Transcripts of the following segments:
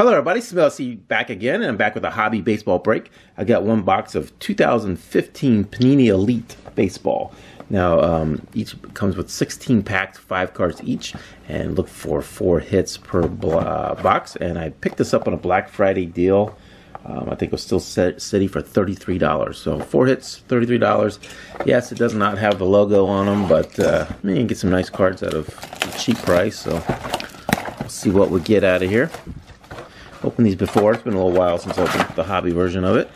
Hello everybody, see back again, and I'm back with a hobby baseball break. I got one box of 2015 Panini Elite Baseball. Now, each comes with 16 packs, 5 cards each, and look for 4 hits per box. And I picked this up on a Black Friday deal. I think it was still steady for $33. So 4 hits, $33. Yes, it does not have the logo on them, but you can get some nice cards out of a cheap price. So we'll see what we get out of here. Opened these before. It's been a little while since I opened the hobby version of it.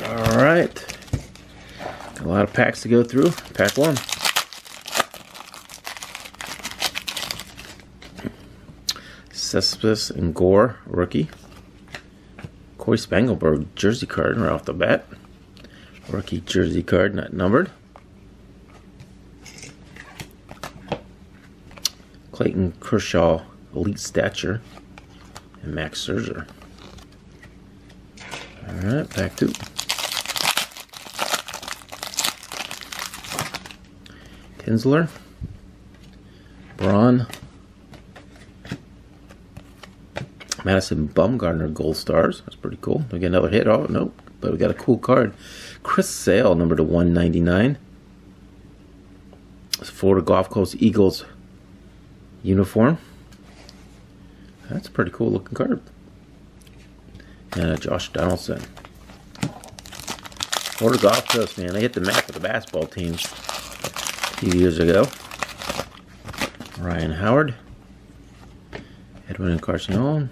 Alright. Got a lot of packs to go through. Pack 1. Cespedes and Gore, rookie. Corey Spangelberg, jersey card right off the bat. Rookie jersey card, not numbered. Clayton Kershaw, elite stature, and Max Scherzer. Alright, pack 2. Kinsler, Braun, Madison Bumgarner Gold Stars. That's pretty cool. We get another hit. Oh, nope. But we got a cool card. Chris Sale, number to 199. It's Florida Gulf Coast Eagles uniform. That's a pretty cool looking card. And Josh Donaldson. Florida Gulf Coast, man. They hit the map with the basketball teams a few years ago. Ryan Howard. Edwin Encarnacion.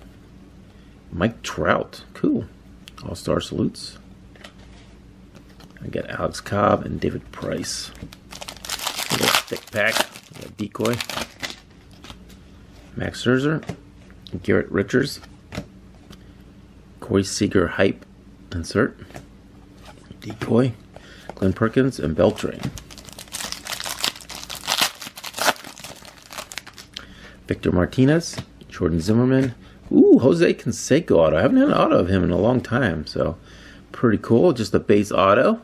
Mike Trout. Cool. All-Star salutes. I got Alex Cobb and David Price. A little thick pack. We got Decoy. Max Scherzer. Garrett Richards. Corey Seager hype insert. Decoy. Glenn Perkins and Beltran. Victor Martinez. Jordan Zimmerman. Ooh, Jose Canseco auto. I haven't had an auto of him in a long time, so pretty cool. Just a base auto.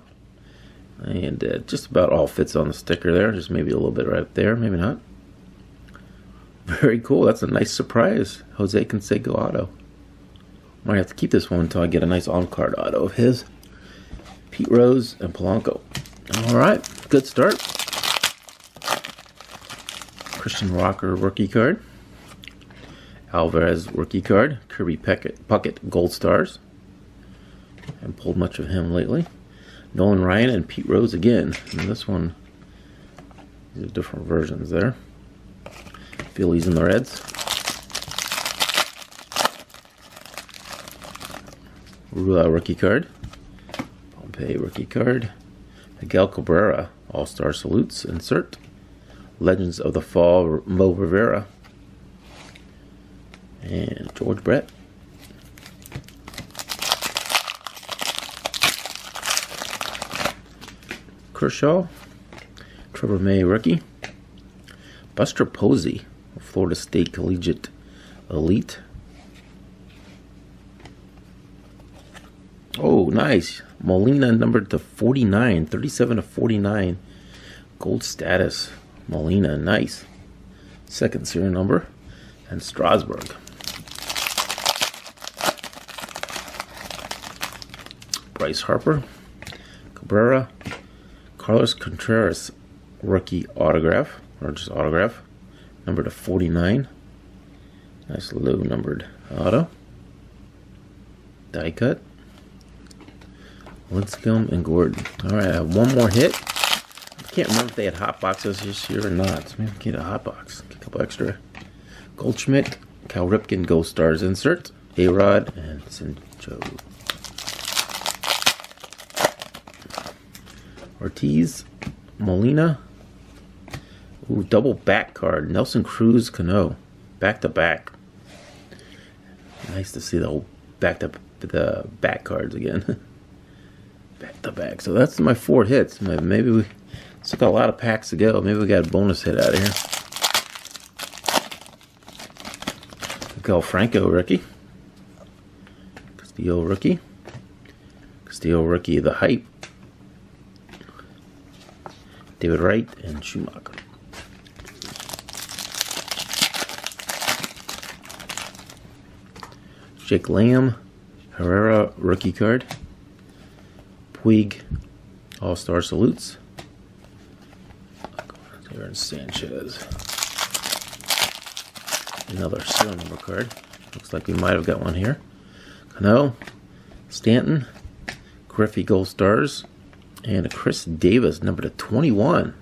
And just about all fits on the sticker there. Just maybe a little bit right there, maybe not. Very cool. That's a nice surprise. Jose Canseco auto. Might have to keep this one until I get a nice on-card auto of his. Pete Rose and Polanco. Alright, good start. Christian Walker rookie card. Alvarez rookie card. Kirby Puckett Gold Stars. Haven't pulled much of him lately. Nolan Ryan and Pete Rose again. And this one, these are different versions there. Phillies and the Reds. Rula rookie card. Pompey rookie card. Miguel Cabrera All-Star salutes insert. Legends of the Fall Mo Rivera. And George Brett. Kershaw. Trevor May rookie. Buster Posey, Florida State Collegiate Elite. Oh, nice. Molina numbered to 49. 37 to 49. Gold status. Molina, nice. Second serial number. And Strasburg. Bryce Harper. Cabrera. Carlos Contreras rookie autograph. Or just autograph. Number to 49. Nice low numbered auto. Die cut. Linscomb and Gordon. Alright, I have one more hit. I can't remember if they had hot boxes this year or not. So maybe we can get a hot box. Get a couple extra. Goldschmidt, Cal Ripken Gold Stars insert. A-Rod and Sincho. Ortiz, Molina. Ooh, double back card. Nelson Cruz Cano. Back to back. Nice to see the whole the back cards again. Back to back. So that's my 4 hits. Maybe we still got a lot of packs to go. Maybe we got a bonus hit out of here. Miguel Franco rookie. Castillo rookie. Castillo rookie the hype. David Wright and Schumacher. Jake Lamb, Herrera rookie card, Puig All-Star salutes, Aaron Sanchez, another serial number card. Looks like we might have got one here. Cano, Stanton, Griffey Gold Stars, and a Chris Davis number to 21.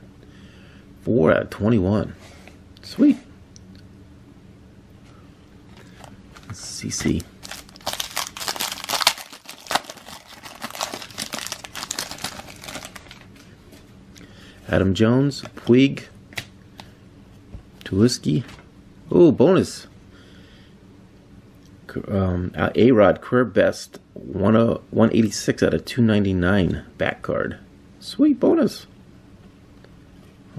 4 out of 21. Sweet. CC. Adam Jones, Puig, Tulisky. Oh, bonus. A-Rod career best 186 out of 299 back card. Sweet bonus.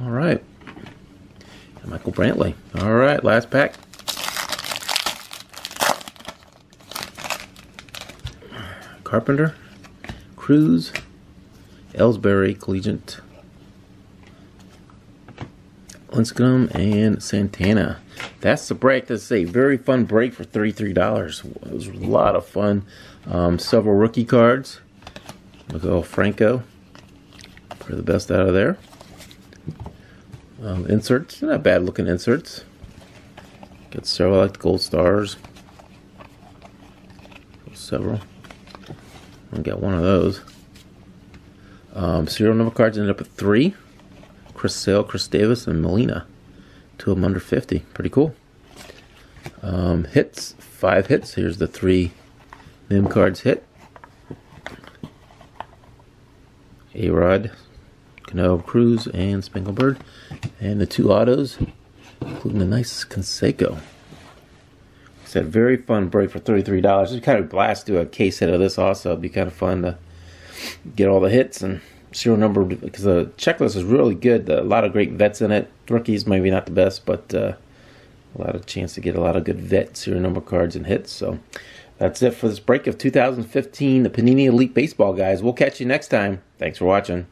All right. And Michael Brantley. All right, last pack. Carpenter, Cruz, Ellsbury, Collegiate, Lincecum, and Santana. That's the break. That's a very fun break for $33. It was a lot of fun. Several rookie cards. Look at Franco for the best out of there. Inserts, not bad looking inserts. Got several, I like the Gold Stars. Several. I got one of those. Serial number cards ended up at 3. Chris Sale, Chris Davis, and Molina. 2 of them under 50. Pretty cool. Hits, 5 hits. Here's the 3 Mim cards hit. A-Rod, Cano, Cruz, and Sprinklebird. And the 2 autos, including a nice Canseco. It's a very fun break for $33. It's kind of a blast to do a case hit of this also. It'd be kind of fun to get all the hits and serial number, because the checklist is really good. A lot of great vets in it. Rookies maybe not the best, but a lot of chance to get a lot of good vet serial number cards and hits. So that's it for this break of 2015, the Panini Elite Baseball, guys. We'll catch you next time. Thanks for watching.